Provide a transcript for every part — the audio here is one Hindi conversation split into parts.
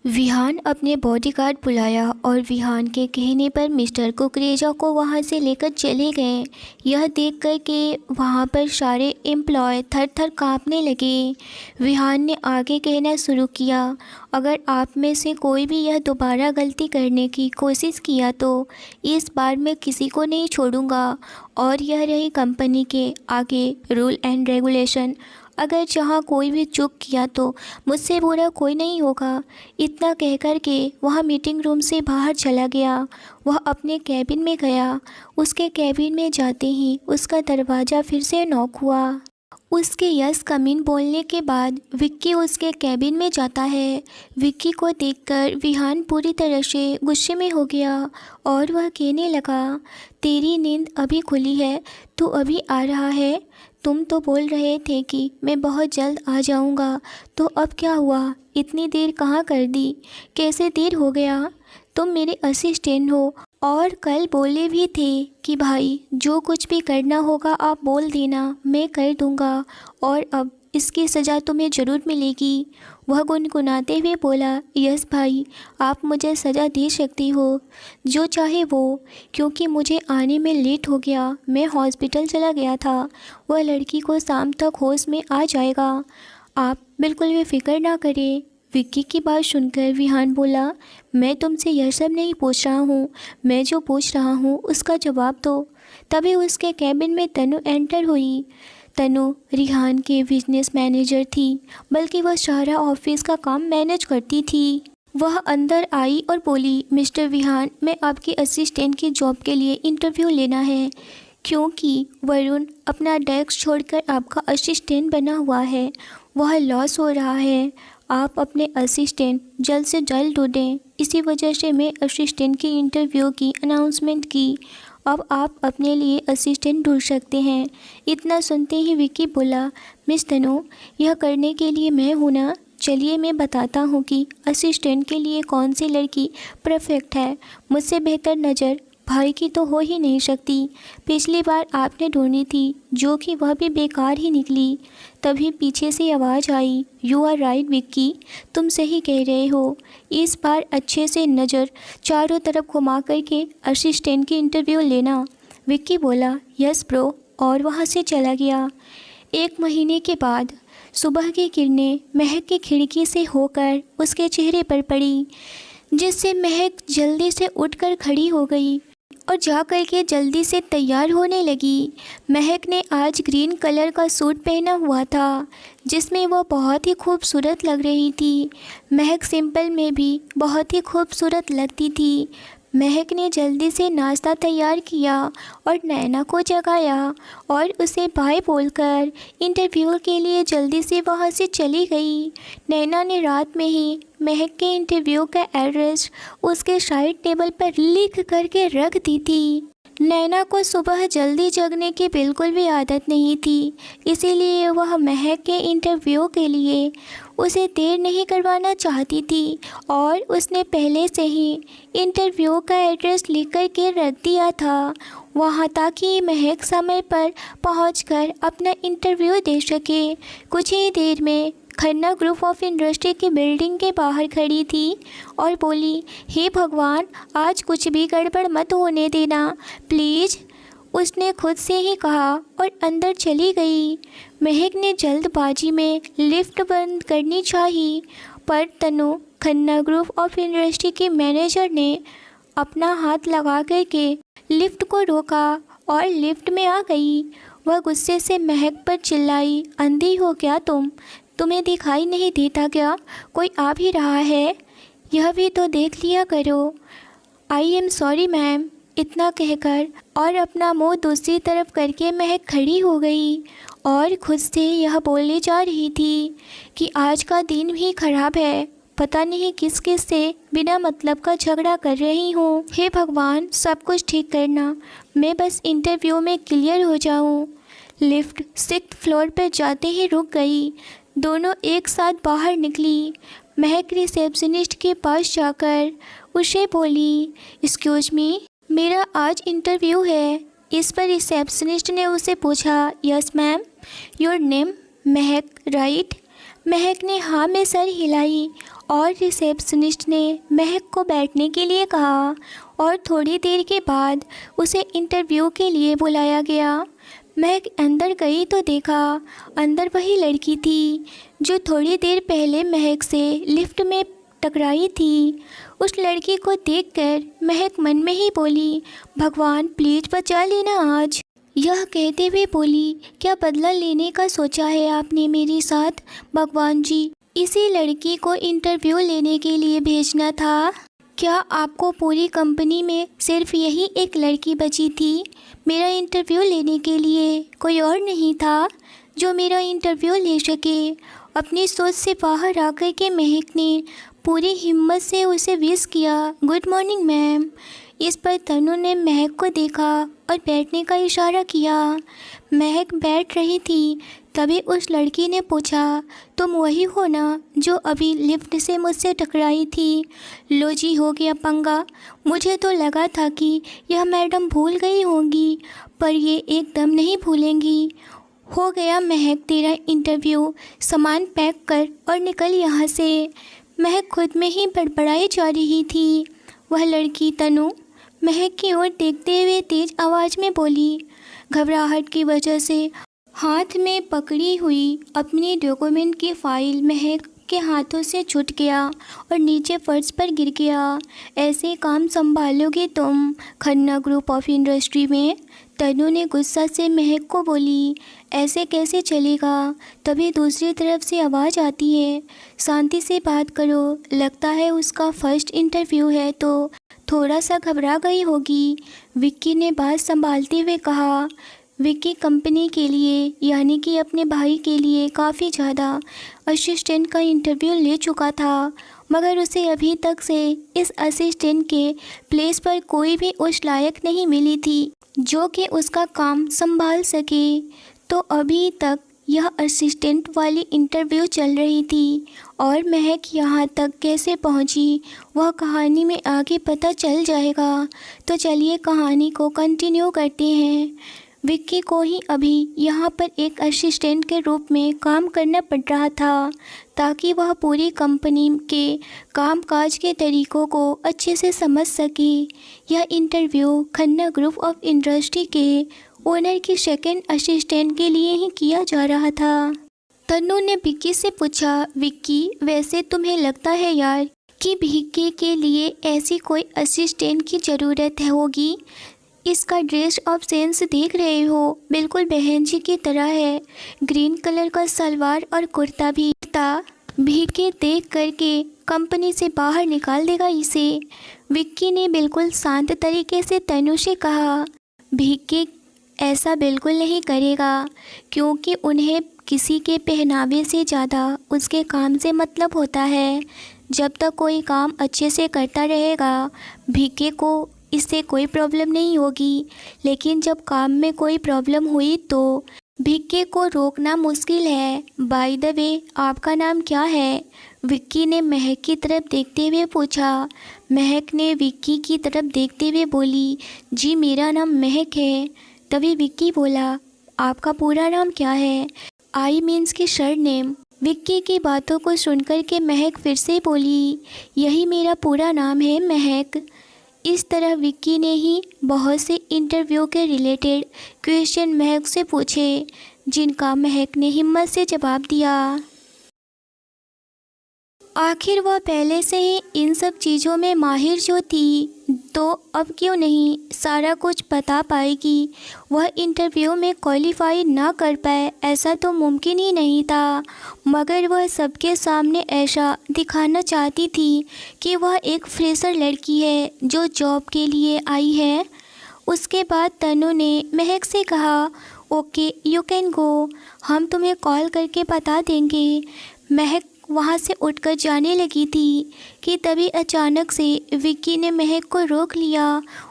विहान अपने बॉडीगार्ड बुलाया और विहान के कहने पर मिस्टर कुकरेजा को वहां से लेकर चले गए। यह देखकर कि वहां पर सारे एम्प्लॉय थर थर कांपने लगे। विहान ने आगे कहना शुरू किया, अगर आप में से कोई भी यह दोबारा गलती करने की कोशिश किया तो इस बार मैं किसी को नहीं छोड़ूंगा। और यह रही कंपनी के आगे रूल एंड रेगुलेशन, अगर जहाँ कोई भी चूक किया तो मुझसे बुरा कोई नहीं होगा। इतना कहकर के वह मीटिंग रूम से बाहर चला गया। वह अपने कैबिन में गया। उसके कैबिन में जाते ही उसका दरवाज़ा फिर से नॉक हुआ। उसके यस कमिन बोलने के बाद विक्की उसके कैबिन में जाता है। विक्की को देखकर विहान पूरी तरह से गुस्से में हो गया और वह कहने लगा, तेरी नींद अभी खुली है, तू अभी आ रहा है? तुम तो बोल रहे थे कि मैं बहुत जल्द आ जाऊंगा, तो अब क्या हुआ? इतनी देर कहाँ कर दी? कैसे देर हो गया? तुम मेरे असिस्टेंट हो और कल बोले भी थे कि भाई जो कुछ भी करना होगा आप बोल देना, मैं कर दूंगा, और अब इसकी सज़ा तुम्हें ज़रूर मिलेगी। वह गुनगुनाते हुए बोला, यस भाई, आप मुझे सज़ा दे सकती हो, जो चाहे वो, क्योंकि मुझे आने में लेट हो गया, मैं हॉस्पिटल चला गया था। वह लड़की को शाम तक होश में आ जाएगा, आप बिल्कुल भी फिक्र ना करें। विक्की की बात सुनकर विहान बोला, मैं तुमसे यह सब नहीं पूछ रहा हूँ, मैं जो पूछ रहा हूँ उसका जवाब दो। तभी उसके कैबिन में तनु एंटर हुई। तनु रिहान के बिजनेस मैनेजर थी, बल्कि वह सारा ऑफिस का काम मैनेज करती थी। वह अंदर आई और बोली, मिस्टर विहान, मैं आपकी असिस्टेंट की जॉब के लिए इंटरव्यू लेना है, क्योंकि वरुण अपना डेस्क छोड़कर आपका असिस्टेंट बना हुआ है, वह लॉस हो रहा है। आप अपने असिस्टेंट जल्द से जल्द ढूंढें। इसी वजह से मैं असिस्टेंट की इंटरव्यू की अनाउंसमेंट की। अब आप अपने लिए असिस्टेंट ढूंढ सकते हैं। इतना सुनते ही विक्की बोला, मिस तनु, यह करने के लिए मैं हूँ ना। चलिए मैं बताता हूँ कि असिस्टेंट के लिए कौन सी लड़की परफेक्ट है। मुझसे बेहतर नज़र भाई की तो हो ही नहीं सकती। पिछली बार आपने ढूंढी थी, जो कि वह भी बेकार ही निकली। तभी पीछे से आवाज़ आई, यू आर राइट विक्की, तुम सही कह रहे हो। इस बार अच्छे से नज़र चारों तरफ घुमा करके असिस्टेंट की इंटरव्यू लेना। विक्की बोला, यस ब्रो, और वहाँ से चला गया। 1 महीने के बाद सुबह की किरणें महक की खिड़की से होकर उसके चेहरे पर पड़ी, जिससे महक जल्दी से उठकर खड़ी हो गई और जा कर के जल्दी से तैयार होने लगी। महक ने आज ग्रीन कलर का सूट पहना हुआ था, जिसमें वह बहुत ही खूबसूरत लग रही थी। महक सिंपल में भी बहुत ही खूबसूरत लगती थी। महक ने जल्दी से नाश्ता तैयार किया और नैना को जगाया और उसे बाय बोलकर इंटरव्यू के लिए जल्दी से वहाँ से चली गई। नैना ने रात में ही महक के इंटरव्यू का एड्रेस उसके साइड टेबल पर लिख करके रख दी थी। नैना को सुबह जल्दी जगने की बिल्कुल भी आदत नहीं थी, इसीलिए वह महक के इंटरव्यू के लिए उसे देर नहीं करवाना चाहती थी और उसने पहले से ही इंटरव्यू का एड्रेस लिख कर के रख दिया था वहाँ, ताकि महक समय पर पहुंचकर अपना इंटरव्यू दे सके। कुछ ही देर में खन्ना ग्रुप ऑफ इंडस्ट्री की बिल्डिंग के बाहर खड़ी थी और बोली, हे भगवान, आज कुछ भी गड़बड़ मत होने देना प्लीज़, उसने खुद से ही कहा और अंदर चली गई। महक ने जल्दबाजी में लिफ्ट बंद करनी चाहिए, पर तनु खन्ना ग्रुप ऑफ इंडस्ट्री की मैनेजर ने अपना हाथ लगा करके लिफ्ट को रोका और लिफ्ट में आ गई। वह गुस्से से महक पर चिल्लाई, अंधी हो क्या तुम? तुम्हें दिखाई नहीं देता क्या कोई आ भी रहा है? यह भी तो देख लिया करो। आई एम सॉरी मैम, इतना कहकर और अपना मुंह दूसरी तरफ करके महक खड़ी हो गई और खुद से यह बोलने जा रही थी कि आज का दिन भी खराब है, पता नहीं किस किस से बिना मतलब का झगड़ा कर रही हूँ। हे भगवान, सब कुछ ठीक करना, मैं बस इंटरव्यू में क्लियर हो जाऊँ। लिफ्ट 6th फ्लोर पर जाते ही रुक गई। दोनों एक साथ बाहर निकली। महक रिसेप्शनिस्ट के पास जाकर उसे बोली, एक्सक्यूज मी, मेरा आज इंटरव्यू है। इस पर रिसेप्शनिस्ट ने उसे पूछा, yes ma'am, your name Mahak right? महक ने हाँ में सर हिलाई और रिसेप्शनिस्ट ने महक को बैठने के लिए कहा और थोड़ी देर के बाद उसे इंटरव्यू के लिए बुलाया गया। महक अंदर गई तो देखा अंदर वही लड़की थी जो थोड़ी देर पहले महक से लिफ्ट में टकराई थी। उस लड़की को देखकर महक मन में ही बोली, भगवान प्लीज़ बचा लेना आज। यह कहते हुए बोली, क्या बदला लेने का सोचा है आपने मेरे साथ भगवान जी? इसी लड़की को इंटरव्यू लेने के लिए भेजना था। क्या आपको पूरी कंपनी में सिर्फ यही एक लड़की बची थी मेरा इंटरव्यू लेने के लिए? कोई और नहीं था जो मेरा इंटरव्यू ले सके? अपनी सोच से बाहर आकर के महक ने पूरी हिम्मत से उसे विश किया, गुड मॉर्निंग मैम। इस पर तनु ने महक को देखा और बैठने का इशारा किया। महक बैठ रही थी, तभी उस लड़की ने पूछा, तुम वही हो ना जो अभी लिफ्ट से मुझसे टकराई थी? लो जी, हो गया पंगा। मुझे तो लगा था कि यह मैडम भूल गई होंगी, पर ये एकदम नहीं भूलेंगी। हो गया महक तेरा इंटरव्यू, सामान पैक कर और निकल यहाँ से। महक खुद में ही बड़बड़ाई जा रही थी। वह लड़की तनु महक की ओर देखते हुए तेज आवाज़ में बोली। घबराहट की वजह से हाथ में पकड़ी हुई अपनी डॉक्यूमेंट की फाइल महक के हाथों से छूट गया और नीचे फर्श पर गिर गया। ऐसे काम संभालोगे तुम खन्ना ग्रुप ऑफ इंडस्ट्री में? तनु ने गुस्सा से महक को बोली, ऐसे कैसे चलेगा? तभी दूसरी तरफ से आवाज़ आती है, शांति से बात करो, लगता है उसका फर्स्ट इंटरव्यू है तो थोड़ा सा घबरा गई होगी। विक्की ने बात संभालते हुए कहा। विक्की कंपनी के लिए यानी कि अपने भाई के लिए काफ़ी ज़्यादा असिस्टेंट का इंटरव्यू ले चुका था, मगर उसे अभी तक से इस असिस्टेंट के प्लेस पर कोई भी उस लायक नहीं मिली थी जो कि उसका काम संभाल सके। तो अभी तक यह असिस्टेंट वाली इंटरव्यू चल रही थी और महक यहाँ तक कैसे पहुँची वह कहानी में आगे पता चल जाएगा। तो चलिए कहानी को कंटिन्यू करते हैं। विक्की को ही अभी यहाँ पर एक असिस्टेंट के रूप में काम करना पड़ रहा था ताकि वह पूरी कंपनी के कामकाज के तरीक़ों को अच्छे से समझ सके। यह interview Khanna group of industry के ओनर की सेकंड असिस्टेंट के लिए ही किया जा रहा था। तनु ने विक्की से पूछा, विक्की वैसे तुम्हें लगता है यार कि विक्की के लिए ऐसी कोई असिस्टेंट की ज़रूरत होगी? इसका ड्रेस ऑफ सेंस देख रहे हो, बिल्कुल बहन जी की तरह है। ग्रीन कलर का सलवार और कुर्ता भी था। विक्की देख करके कंपनी से बाहर निकाल देगा इसे। विक्की ने बिल्कुल शांत तरीके से तनु से कहा, विक्की ऐसा बिल्कुल नहीं करेगा क्योंकि उन्हें किसी के पहनावे से ज़्यादा उसके काम से मतलब होता है। जब तक कोई काम अच्छे से करता रहेगा विक्की को इससे कोई प्रॉब्लम नहीं होगी, लेकिन जब काम में कोई प्रॉब्लम हुई तो विक्की को रोकना मुश्किल है। बाय द वे आपका नाम क्या है? विक्की ने महक की तरफ देखते हुए पूछा। महक ने विक्की की तरफ देखते हुए बोली, जी मेरा नाम महक है। तभी विक्की बोला, आपका पूरा नाम क्या है? आई मीन्स की सरनेम। विक्की की बातों को सुनकर के महक फिर से बोली, यही मेरा पूरा नाम है महक। इस तरह विक्की ने ही बहुत से इंटरव्यू के रिलेटेड क्वेश्चन महक से पूछे जिनका महक ने हिम्मत से जवाब दिया। आखिर वह पहले से ही इन सब चीज़ों में माहिर जो थी तो अब क्यों नहीं सारा कुछ बता पाएगी। वह इंटरव्यू में क्वालिफाई ना कर पाए ऐसा तो मुमकिन ही नहीं था, मगर वह सबके सामने ऐसा दिखाना चाहती थी कि वह एक फ्रेशर लड़की है जो जॉब के लिए आई है। उसके बाद तनु ने महक से कहा, ओके यू कैन गो, हम तुम्हें कॉल करके बता देंगे। महक वहाँ से उठकर जाने लगी थी कि तभी अचानक से विक्की ने महक को रोक लिया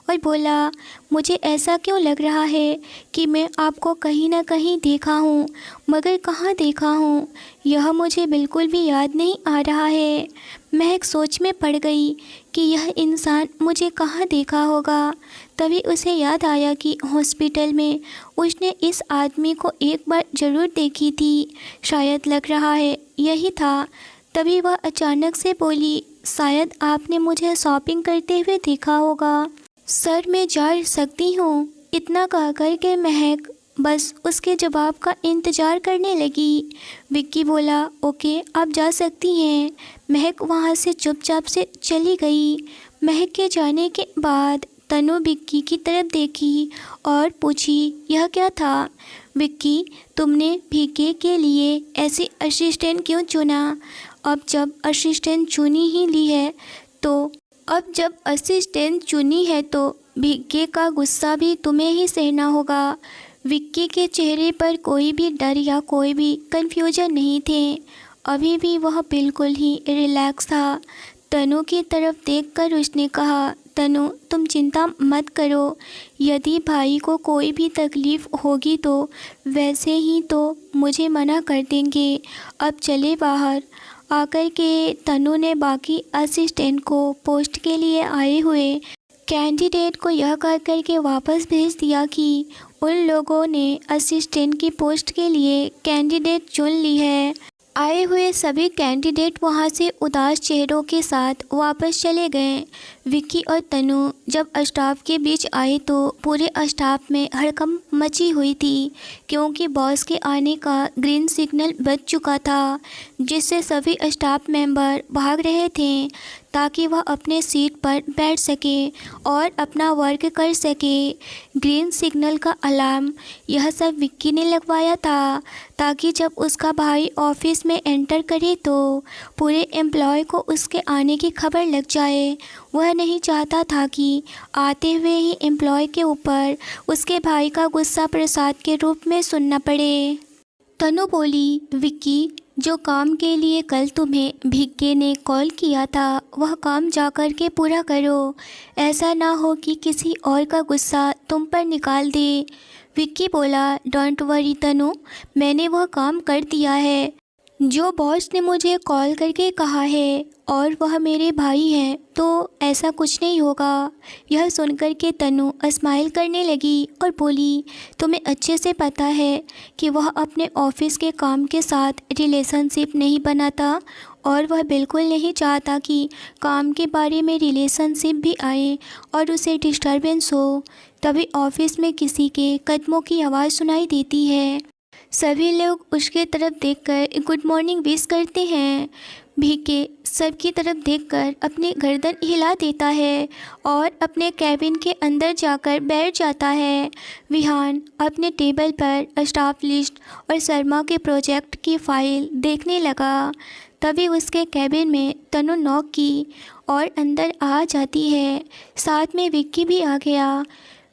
और बोला, मुझे ऐसा क्यों लग रहा है कि मैं आपको कहीं ना कहीं देखा हूँ, मगर कहाँ देखा हूँ यह मुझे बिल्कुल भी याद नहीं आ रहा है। महक सोच में पड़ गई कि यह इंसान मुझे कहाँ देखा होगा। तभी उसे याद आया कि हॉस्पिटल में उसने इस आदमी को एक बार ज़रूर देखी थी, शायद लग रहा है यही था। तभी वह अचानक से बोली, शायद आपने मुझे शॉपिंग करते हुए देखा होगा। सर मैं जा सकती हूँ, इतना कहकर के महक बस उसके जवाब का इंतज़ार करने लगी। विक्की बोला, ओके आप जा सकती हैं। महक वहाँ से चुपचाप से चली गई। महक के जाने के बाद तनु विक्की की तरफ देखी और पूछी, यह क्या था? विक्की, तुमने भीके के लिए ऐसी असिस्टेंट क्यों चुना? अब जब असिस्टेंट चुनी ही ली है तो भीके का गुस्सा भी तुम्हें ही सहना होगा। विक्की के चेहरे पर कोई भी डर या कोई भी कन्फ्यूजन नहीं थे। अभी भी वह बिल्कुल ही रिलैक्स था। तनु की तरफ देखकर उसने कहा, तनु तुम चिंता मत करो, यदि भाई को कोई भी तकलीफ़ होगी तो वैसे ही तो मुझे मना कर देंगे। अब चले बाहर। आकर के तनु ने बाकी असिस्टेंट को पोस्ट के लिए आए हुए कैंडिडेट को यह कह कर के वापस भेज दिया कि उन लोगों ने असिस्टेंट की पोस्ट के लिए कैंडिडेट चुन ली है। आए हुए सभी कैंडिडेट वहां से उदास चेहरों के साथ वापस चले गए। विक्की और तनु जब स्टाफ के बीच आए तो पूरे स्टाफ में हड़कंप मची हुई थी, क्योंकि बॉस के आने का ग्रीन सिग्नल बज चुका था, जिससे सभी स्टाफ मेंबर भाग रहे थे ताकि वह अपने सीट पर बैठ सके और अपना वर्क कर सके। ग्रीन सिग्नल का अलार्म यह सब विक्की ने लगवाया था ताकि जब उसका भाई ऑफिस में एंटर करे तो पूरे एम्प्लॉय को उसके आने की खबर लग जाए। वह नहीं चाहता था कि आते हुए ही एम्प्लॉय के ऊपर उसके भाई का गुस्सा प्रसाद के रूप में सुनना पड़े। तनु बोली, विक्की, जो काम के लिए कल तुम्हें भिक्के ने कॉल किया था वह काम जाकर के पूरा करो। ऐसा ना हो कि किसी और का गुस्सा तुम पर निकाल दे। विक्की बोला, डोंट वरी तनु, मैंने वह काम कर दिया है जो बॉस ने मुझे कॉल करके कहा है, और वह मेरे भाई हैं तो ऐसा कुछ नहीं होगा। यह सुनकर के तनु स्माइल करने लगी और बोली, तुम्हें अच्छे से पता है कि वह अपने ऑफिस के काम के साथ रिलेशनशिप नहीं बनाता और वह बिल्कुल नहीं चाहता कि काम के बारे में रिलेशनशिप भी आए और उसे डिस्टर्बेंस हो। तभी ऑफिस में किसी के कदमों की आवाज़ सुनाई देती है। सभी लोग उसके तरफ देखकर गुड मॉर्निंग विश करते हैं। भीके सबकी तरफ देखकर अपनी गर्दन हिला देता है और अपने कैबिन के अंदर जाकर बैठ जाता है। विहान अपने टेबल पर स्टाफ लिस्ट और शर्मा के प्रोजेक्ट की फाइल देखने लगा। तभी उसके कैबिन में तनु नॉक की और अंदर आ जाती है। साथ में विक्की भी आ गया।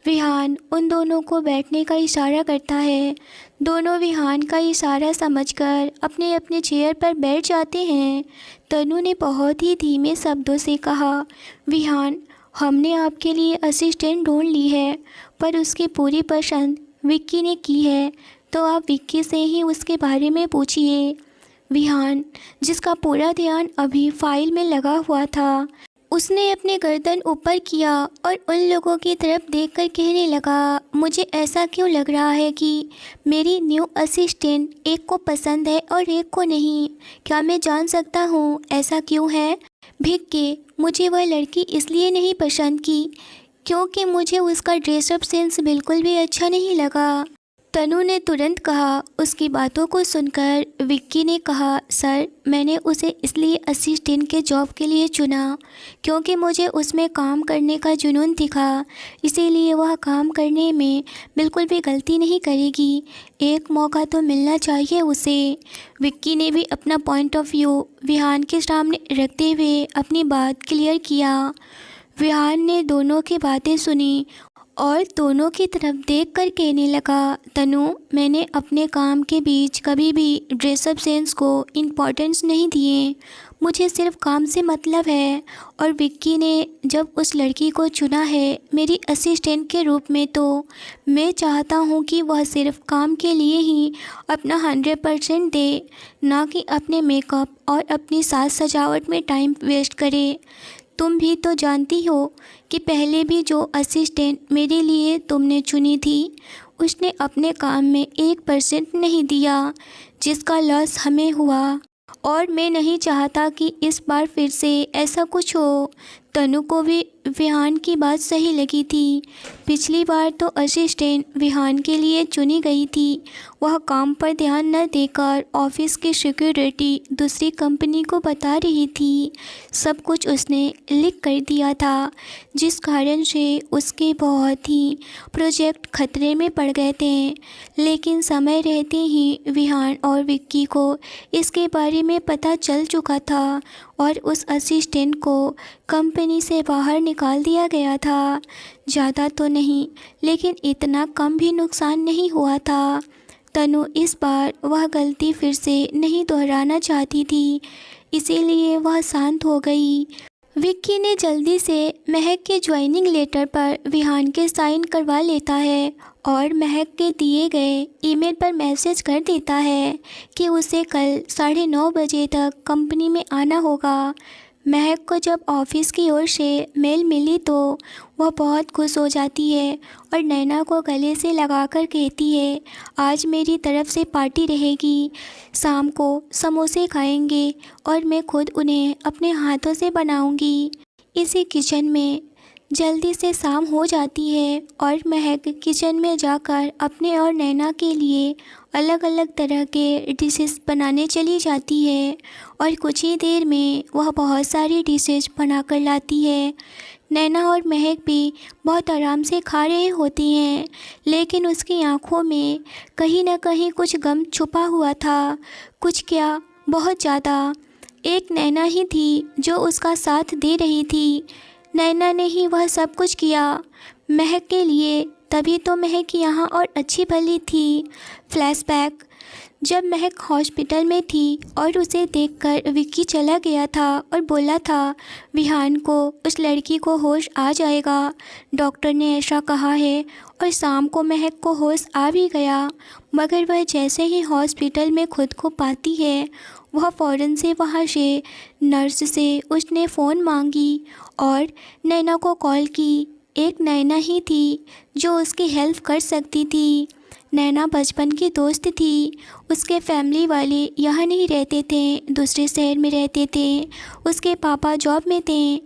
विहान उन दोनों को बैठने का इशारा करता है। दोनों विहान का इशारा समझकर अपने अपने चेयर पर बैठ जाते हैं। तनु ने बहुत ही धीमे शब्दों से कहा, विहान, हमने आपके लिए असिस्टेंट ढूंढ ली है, पर उसकी पूरी पसंद विक्की ने की है, तो आप विक्की से ही उसके बारे में पूछिए। विहान, जिसका पूरा ध्यान अभी फाइल में लगा हुआ था, उसने अपने गर्दन ऊपर किया और उन लोगों की तरफ देखकर कहने लगा, मुझे ऐसा क्यों लग रहा है कि मेरी न्यू असिस्टेंट एक को पसंद है और एक को नहीं। क्या मैं जान सकता हूँ ऐसा क्यों है? भिक्के, मुझे वह लड़की इसलिए नहीं पसंद की क्योंकि मुझे उसका ड्रेसअप सेंस बिल्कुल भी अच्छा नहीं लगा। तनु ने तुरंत कहा। उसकी बातों को सुनकर विक्की ने कहा, सर, मैंने उसे इसलिए असिस्टेंट के जॉब के लिए चुना क्योंकि मुझे उसमें काम करने का जुनून दिखा, इसीलिए वह काम करने में बिल्कुल भी गलती नहीं करेगी। एक मौका तो मिलना चाहिए उसे। विक्की ने भी अपना पॉइंट ऑफ व्यू विहान के सामने रखते हुए अपनी बात क्लियर किया। विहान ने दोनों की बातें सुनी और दोनों की तरफ देखकर कहने लगा, तनु, मैंने अपने काम के बीच कभी भी ड्रेसअप सेंस को इम्पोर्टेंस नहीं दिए। मुझे सिर्फ काम से मतलब है, और विक्की ने जब उस लड़की को चुना है मेरी असिस्टेंट के रूप में, तो मैं चाहता हूँ कि वह सिर्फ काम के लिए ही अपना 100% दे, ना कि अपने मेकअप और अपनी साज सजावट में टाइम वेस्ट करे। तुम भी तो जानती हो कि पहले भी जो असिस्टेंट मेरे लिए तुमने चुनी थी उसने अपने काम में 1% नहीं दिया, जिसका लॉस हमें हुआ। और मैं नहीं चाहता कि इस बार फिर से ऐसा कुछ हो। तनु को भी विहान की बात सही लगी थी। पिछली बार तो असिस्टेंट विहान के लिए चुनी गई थी। वह काम पर ध्यान न देकर ऑफिस की सिक्योरिटी दूसरी कंपनी को बता रही थी। सब कुछ उसने लिख कर दिया था, जिस कारण से उसके बहुत ही प्रोजेक्ट खतरे में पड़ गए थे। लेकिन समय रहते ही विहान और विक्की को इसके बारे में पता चल चुका था और उस असिस्टेंट को कंपनी से बाहर निकाल दिया गया था। ज़्यादा तो नहीं, लेकिन इतना कम भी नुकसान नहीं हुआ था। तनु इस बार वह गलती फिर से नहीं दोहराना चाहती थी, इसीलिए वह शांत हो गई। विक्की ने जल्दी से महक के ज्वाइनिंग लेटर पर विहान के साइन करवा लेता है और महक के दिए गए ईमेल पर मैसेज कर देता है कि उसे कल 9:30 बजे तक कंपनी में आना होगा। महक को जब ऑफिस की ओर से मेल मिली तो वह बहुत खुश हो जाती है और नैना को गले से लगाकर कहती है, आज मेरी तरफ से पार्टी रहेगी। शाम को समोसे खाएंगे और मैं खुद उन्हें अपने हाथों से बनाऊंगी। इसी किचन में जल्दी से शाम हो जाती है और महक किचन में जाकर अपने और नैना के लिए अलग अलग तरह के डिशेस बनाने चली जाती है और कुछ ही देर में वह बहुत सारी डिशेस बनाकर लाती है। नैना और महक भी बहुत आराम से खा रहे होती हैं, लेकिन उसकी आंखों में कहीं ना कहीं कुछ गम छुपा हुआ था। कुछ क्या, बहुत ज़्यादा। एक नैना ही थी जो उसका साथ दे रही थी। नैना ने ही वह सब कुछ किया महक के लिए, तभी तो महक यहाँ और अच्छी भली थी। फ्लैशबैक, जब महक हॉस्पिटल में थी और उसे देखकर विक्की चला गया था और बोला था विहान को उस लड़की को होश आ जाएगा, डॉक्टर ने ऐसा कहा है। और शाम को महक को होश आ भी गया, मगर वह जैसे ही हॉस्पिटल में खुद को पाती है वह फ़ौरन से वहाँ से नर्स से उसने फ़ोन मांगी और नैना को कॉल की। एक नैना ही थी जो उसकी हेल्प कर सकती थी। नैना बचपन की दोस्त थी। उसके फैमिली वाले यहाँ नहीं रहते थे, दूसरे शहर में रहते थे। उसके पापा जॉब में थे,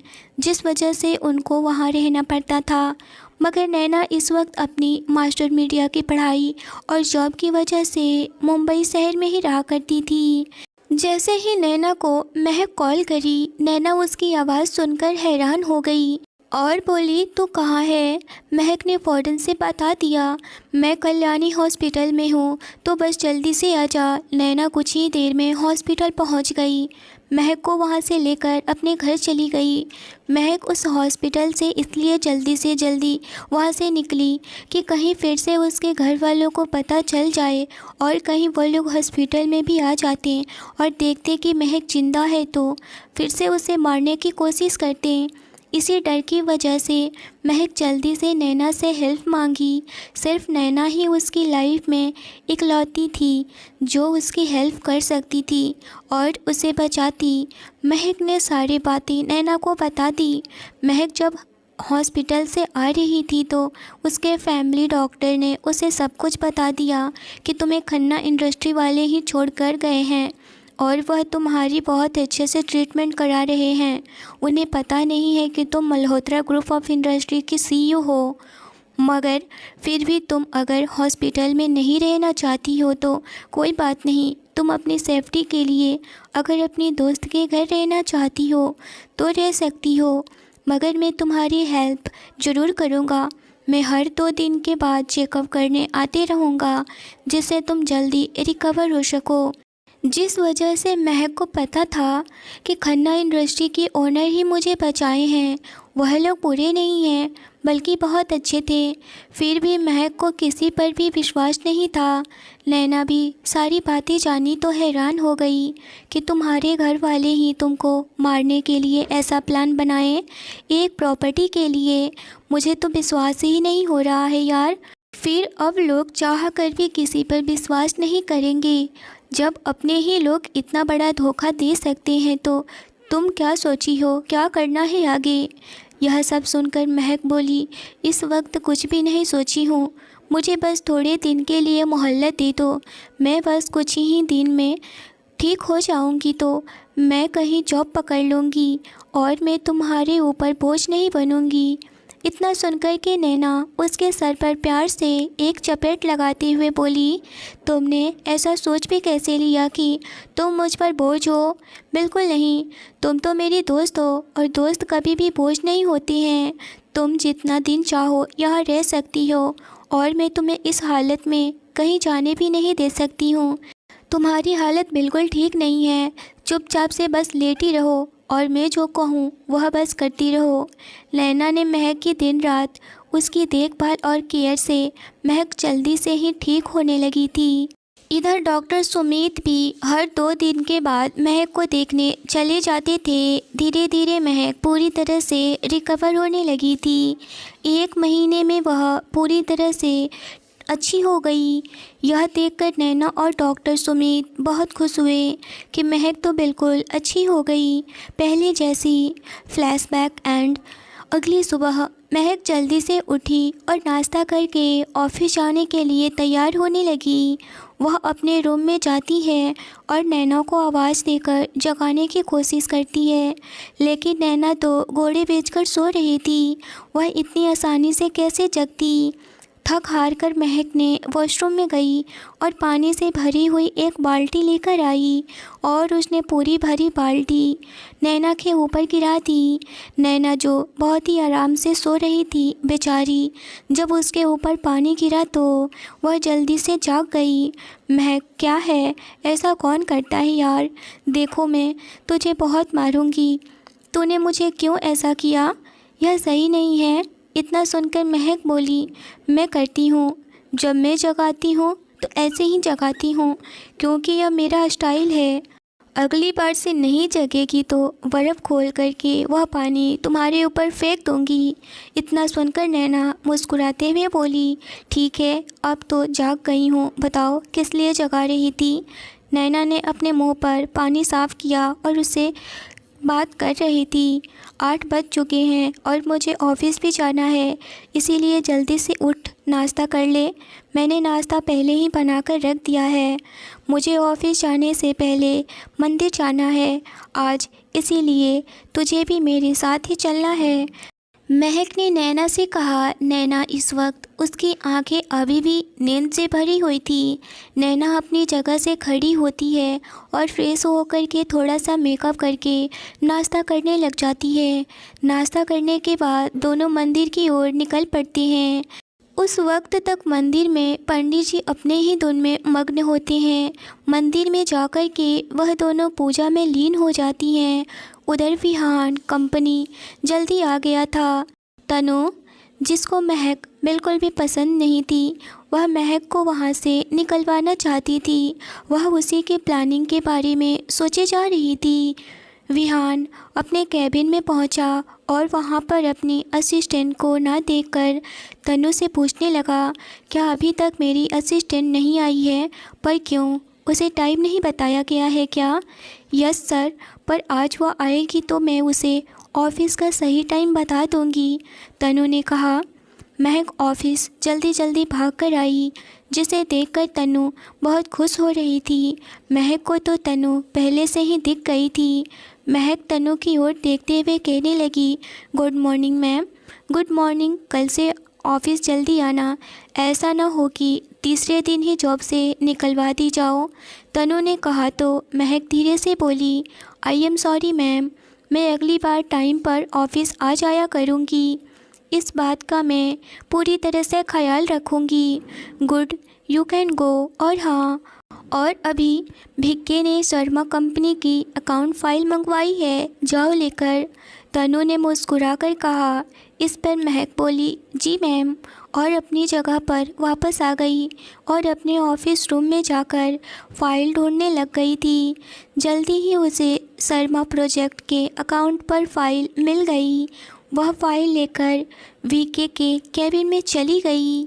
जिस वजह से उनको वहाँ रहना पड़ता था। मगर नैना इस वक्त अपनी मास्टर मीडिया की पढ़ाई और जॉब की वजह से मुंबई शहर में ही रहा करती थी। जैसे ही नैना को महक कॉल करी, नैना उसकी आवाज़ सुनकर हैरान हो गई और बोली, तू कहाँ है? महक ने फ़ौरन से बता दिया, मैं कल्याणी हॉस्पिटल में हूँ, तो बस जल्दी से आ जा। नैना कुछ ही देर में हॉस्पिटल पहुँच गई। महक को वहाँ से लेकर अपने घर चली गई। महक उस हॉस्पिटल से इसलिए जल्दी से जल्दी वहाँ से निकली कि कहीं फिर से उसके घर वालों को पता चल जाए और कहीं वो लोग हॉस्पिटल में भी आ जाते और देखते कि महक जिंदा है तो फिर से उसे मारने की कोशिश करते। इसी डर की वजह से महक जल्दी से नैना से हेल्प मांगी। सिर्फ नैना ही उसकी लाइफ में इकलौती थी जो उसकी हेल्प कर सकती थी और उसे बचाती। महक ने सारी बातें नैना को बता दी। महक जब हॉस्पिटल से आ रही थी तो उसके फैमिली डॉक्टर ने उसे सब कुछ बता दिया कि तुम्हें खन्ना इंडस्ट्री वाले ही छोड़ कर गए हैं और वह तुम्हारी बहुत अच्छे से ट्रीटमेंट करा रहे हैं। उन्हें पता नहीं है कि तुम मल्होत्रा ग्रुप ऑफ इंडस्ट्री की CEO हो, मगर फिर भी तुम अगर हॉस्पिटल में नहीं रहना चाहती हो तो कोई बात नहीं। तुम अपनी सेफ्टी के लिए अगर अपनी दोस्त के घर रहना चाहती हो तो रह सकती हो, मगर मैं तुम्हारी हेल्प ज़रूर करूँगा। मैं हर 2 दिन के बाद चेकअप करने आते रहूँगा जिससे तुम जल्दी रिकवर हो सको। जिस वजह से महक को पता था कि खन्ना इंडस्ट्री के ओनर ही मुझे बचाए हैं, वह लोग बुरे नहीं हैं बल्कि बहुत अच्छे थे। फिर भी महक को किसी पर भी विश्वास नहीं था। नैना भी सारी बातें जानी तो हैरान हो गई कि तुम्हारे घर वाले ही तुमको मारने के लिए ऐसा प्लान बनाए, एक प्रॉपर्टी के लिए। मुझे तो विश्वास ही नहीं हो रहा है यार। फिर अब लोग चाह कर भी किसी पर विश्वास नहीं करेंगे। जब अपने ही लोग इतना बड़ा धोखा दे सकते हैं तो तुम क्या सोची हो, क्या करना है आगे? यह सब सुनकर महक बोली, इस वक्त कुछ भी नहीं सोची हूँ, मुझे बस थोड़े दिन के लिए मोहल्लत दे दो। मैं बस कुछ ही दिन में ठीक हो जाऊंगी तो मैं कहीं जॉब पकड़ लूँगी और मैं तुम्हारे ऊपर बोझ नहीं बनूंगी। इतना सुनकर के नैना उसके सर पर प्यार से एक चपेट लगाते हुए बोली, तुमने ऐसा सोच भी कैसे लिया कि तुम मुझ पर बोझ हो? बिल्कुल नहीं, तुम तो मेरी दोस्त हो और दोस्त कभी भी बोझ नहीं होती हैं। तुम जितना दिन चाहो यहाँ रह सकती हो और मैं तुम्हें इस हालत में कहीं जाने भी नहीं दे सकती हूँ। तुम्हारी हालत बिल्कुल ठीक नहीं है, चुपचाप से बस लेटी रहो और मैं जो कहूँ वह बस करती रहो। नैना ने महक की दिन रात उसकी देखभाल और केयर से महक जल्दी से ही ठीक होने लगी थी। इधर डॉक्टर सुमित भी हर 2 दिन के बाद महक को देखने चले जाते थे। धीरे धीरे महक पूरी तरह से रिकवर होने लगी थी। 1 महीने में वह पूरी तरह से अच्छी हो गई। यह देखकर नैना और डॉक्टर सुमित बहुत खुश हुए कि महक तो बिल्कुल अच्छी हो गई, पहले जैसी। फ्लैशबैक एंड अगली सुबह महक जल्दी से उठी और नाश्ता करके ऑफिस जाने के लिए तैयार होने लगी। वह अपने रूम में जाती है और नैना को आवाज़ देकर जगाने की कोशिश करती है, लेकिन नैना तो घोड़े बेचकर सो रही थी। वह इतनी आसानी से कैसे जगती? थक हार कर महक ने वॉशरूम में गई और पानी से भरी हुई एक बाल्टी लेकर आई और उसने पूरी भरी बाल्टी नैना के ऊपर गिरा दी। नैना जो बहुत ही आराम से सो रही थी बेचारी, जब उसके ऊपर पानी गिरा तो वह जल्दी से जाग गई। महक, क्या है? ऐसा कौन करता है यार? देखो, मैं तुझे बहुत मारूंगी। तूने मुझे क्यों ऐसा किया? यह सही नहीं है। इतना सुनकर महक बोली, मैं करती हूँ। जब मैं जगाती हूँ तो ऐसे ही जगाती हूँ, क्योंकि यह मेरा स्टाइल है। अगली बार से नहीं जगेगी तो बर्फ़ खोल करके वह पानी तुम्हारे ऊपर फेंक दूँगी। इतना सुनकर नैना मुस्कुराते हुए बोली, ठीक है, अब तो जाग गई हूँ, बताओ किस लिए जगा रही थी? नैना ने अपने मुँह पर पानी साफ़ किया और उससे बात कर रही थी। 8 बज चुके हैं और मुझे ऑफिस भी जाना है, इसीलिए जल्दी से उठ नाश्ता कर ले। मैंने नाश्ता पहले ही बनाकर रख दिया है। मुझे ऑफिस जाने से पहले मंदिर जाना है आज, इसीलिए तुझे भी मेरे साथ ही चलना है। महक ने नैना से कहा। नैना इस वक्त उसकी आंखें अभी भी नींद से भरी हुई थी। नैना अपनी जगह से खड़ी होती है और फ्रेश होकर के थोड़ा सा मेकअप करके नाश्ता करने लग जाती है। नाश्ता करने के बाद दोनों मंदिर की ओर निकल पड़ते हैं। उस वक्त तक मंदिर में पंडित जी अपने ही धुन में मग्न होते हैं। मंदिर में जाकर के वह दोनों पूजा में लीन हो जाती हैं। उधर विहान कंपनी जल्दी आ गया था। तनु, जिसको महक बिल्कुल भी पसंद नहीं थी, वह महक को वहाँ से निकलवाना चाहती थी। वह उसी के प्लानिंग के बारे में सोचे जा रही थी। विहान अपने कैबिन में पहुंचा और वहां पर अपनी असिस्टेंट को ना देखकर तनु से पूछने लगा, क्या अभी तक मेरी असिस्टेंट नहीं आई है? पर क्यों? उसे टाइम नहीं बताया गया है क्या? यस सर, पर आज वह आएगी तो मैं उसे ऑफिस का सही टाइम बता दूंगी, तनु ने कहा। महक ऑफिस जल्दी जल्दी भाग कर आई, जिसे देखकर तनु बहुत खुश हो रही थी। महक को तो तनु पहले से ही दिख गई थी। महक तनु की ओर देखते हुए कहने लगी, good morning ma'am. Good morning. कल से ऑफिस जल्दी आना, ऐसा ना हो कि तीसरे दिन ही जॉब से निकलवा दी जाओ, तनु ने कहा तो महक धीरे से बोली, आई एम सॉरी मैम, मैं अगली बार टाइम पर ऑफिस आ जाया करूँगी। इस बात का मैं पूरी तरह से ख्याल रखूँगी। Good, you can go. और हाँ, और अभी भिक्के ने शर्मा कंपनी की अकाउंट फाइल मंगवाई है, जाओ लेकर, तनु ने मुस्कुराकर कहा। इस पर महक बोली, जी मैम, और अपनी जगह पर वापस आ गई और अपने ऑफिस रूम में जाकर फ़ाइल ढूंढने लग गई थी। जल्दी ही उसे शर्मा प्रोजेक्ट के अकाउंट पर फ़ाइल मिल गई। वह फ़ाइल लेकर वीके के कैबिन में चली गई।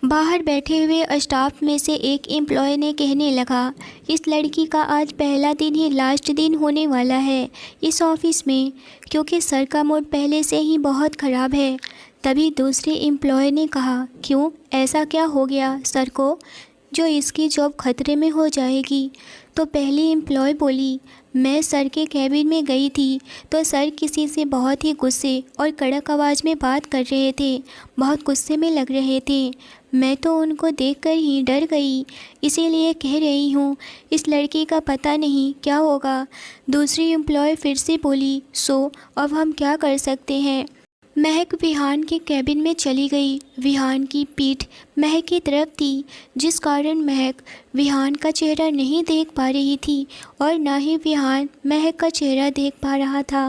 बाहर बैठे हुए स्टाफ में से एक एम्प्लॉय ने कहने लगा, इस लड़की का आज पहला दिन ही लास्ट दिन होने वाला है इस ऑफिस में, क्योंकि सर का मूड पहले से ही बहुत ख़राब है। तभी दूसरे एम्प्लॉय ने कहा, क्यों, ऐसा क्या हो गया सर को जो इसकी जॉब खतरे में हो जाएगी? तो पहली एम्प्लॉय बोली, मैं सर के कैबिन में गई थी तो सर किसी से बहुत ही गुस्से और कड़क आवाज़ में बात कर रहे थे, बहुत गुस्से में लग रहे थे। मैं तो उनको देखकर ही डर गई, इसीलिए कह रही हूँ इस लड़की का पता नहीं क्या होगा। दूसरी एम्प्लॉय फिर से बोली, सो अब हम क्या कर सकते हैं। महक विहान के कैबिन में चली गई। विहान की पीठ महक की तरफ थी, जिस कारण महक विहान का चेहरा नहीं देख पा रही थी और ना ही विहान महक का चेहरा देख पा रहा था।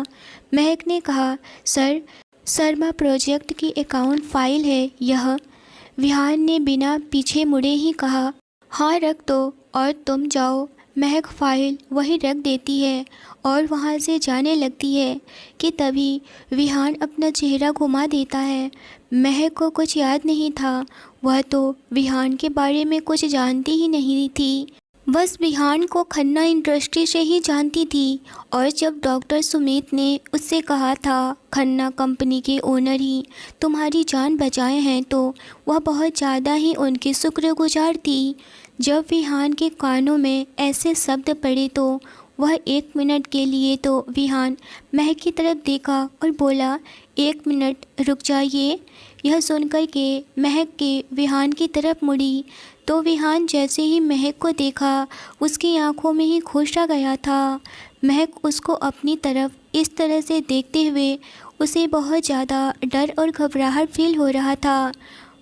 महक ने कहा, सर, शर्मा प्रोजेक्ट की अकाउंट फाइल है यह। विहान ने बिना पीछे मुड़े ही कहा, हाँ रख दो और तुम जाओ। महक फ़ाइल वहीं रख देती है और वहाँ से जाने लगती है कि तभी विहान अपना चेहरा घुमा देता है। महक को कुछ याद नहीं था, वह तो विहान के बारे में कुछ जानती ही नहीं थी, बस विहान को खन्ना इंडस्ट्री से ही जानती थी। और जब डॉक्टर सुमित ने उससे कहा था खन्ना कंपनी के ओनर ही तुम्हारी जान बचाए हैं, तो वह बहुत ज़्यादा ही उनकी शुक्रगुजार थी। जब विहान के कानों में ऐसे शब्द पड़े तो वह 1 मिनट के लिए तो विहान महक की तरफ देखा और बोला, 1 मिनट रुक जाइए। यह सुनकर के महक के विहान की तरफ मुड़ी तो विहान जैसे ही महक को देखा उसकी आंखों में ही खुश आ गया था। महक उसको अपनी तरफ इस तरह से देखते हुए उसे बहुत ज़्यादा डर और घबराहट फील हो रहा था।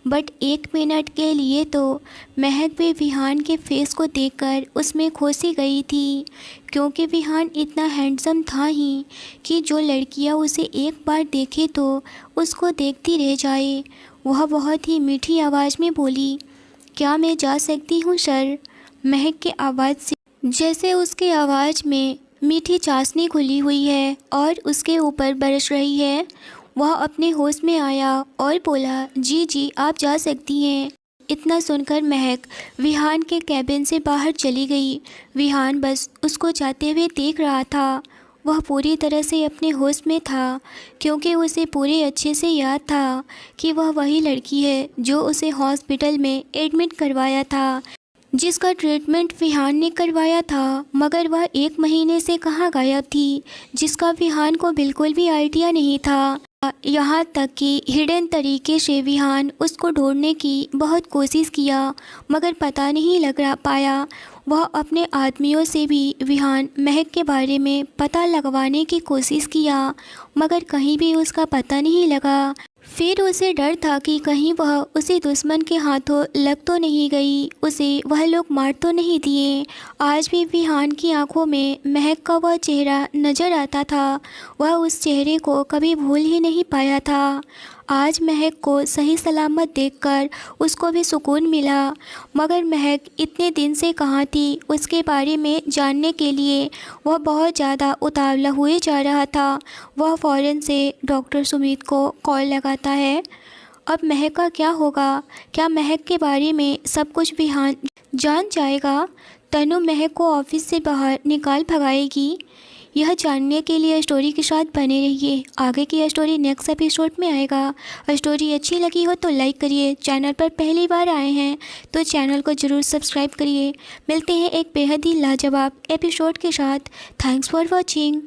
बट 1 मिनट के लिए तो महक भी विहान के फेस को देखकर उसमें खोसी गई थी, क्योंकि विहान इतना हैंडसम था ही कि जो लड़कियां उसे एक बार देखे तो उसको देखती रह जाए। वह बहुत ही मीठी आवाज़ में बोली, क्या मैं जा सकती हूँ सर। महक के आवाज़ से जैसे उसके आवाज़ में मीठी चाशनी खुली हुई है और उसके ऊपर बरस रही है। वह अपने होश में आया और बोला, जी जी आप जा सकती हैं। इतना सुनकर महक विहान के कैबिन से बाहर चली गई। विहान बस उसको जाते हुए देख रहा था। वह पूरी तरह से अपने होश में था, क्योंकि उसे पूरे अच्छे से याद था कि वह वही लड़की है जो उसे हॉस्पिटल में एडमिट करवाया था, जिसका ट्रीटमेंट विहान ने करवाया था। मगर वह 1 महीने से कहाँ गायब थी, जिसका विहान को बिल्कुल भी आइडिया नहीं था। यहाँ तक कि हिडन तरीके से विहान उसको ढूंढने की बहुत कोशिश किया, मगर पता नहीं लग पाया। वह अपने आदमियों से भी विहान महक के बारे में पता लगवाने की कोशिश किया, मगर कहीं भी उसका पता नहीं लगा। फिर उसे डर था कि कहीं वह उसे दुश्मन के हाथों लग तो नहीं गई, उसे वह लोग मार तो नहीं दिए। आज भी विहान की आंखों में महक का वह चेहरा नज़र आता था। वह उस चेहरे को कभी भूल ही नहीं पाया था। आज महक को सही सलामत देखकर उसको भी सुकून मिला, मगर महक इतने दिन से कहाँ थी उसके बारे में जानने के लिए वह बहुत ज़्यादा उतावला हुए जा रहा था। वह फ़ौरन से डॉक्टर सुमित को कॉल लगाता है। अब महक का क्या होगा? क्या महक के बारे में सब कुछ विहान जान जाएगा? तनु महक को ऑफिस से बाहर निकाल भगाएगी? यह जानने के लिए स्टोरी के साथ बने रहिए। आगे की स्टोरी नेक्स्ट एपिसोड में आएगा। स्टोरी अच्छी लगी हो तो लाइक करिए। चैनल पर पहली बार आए हैं तो चैनल को ज़रूर सब्सक्राइब करिए। मिलते हैं एक बेहद ही लाजवाब एपिसोड के साथ। Thanks for watching.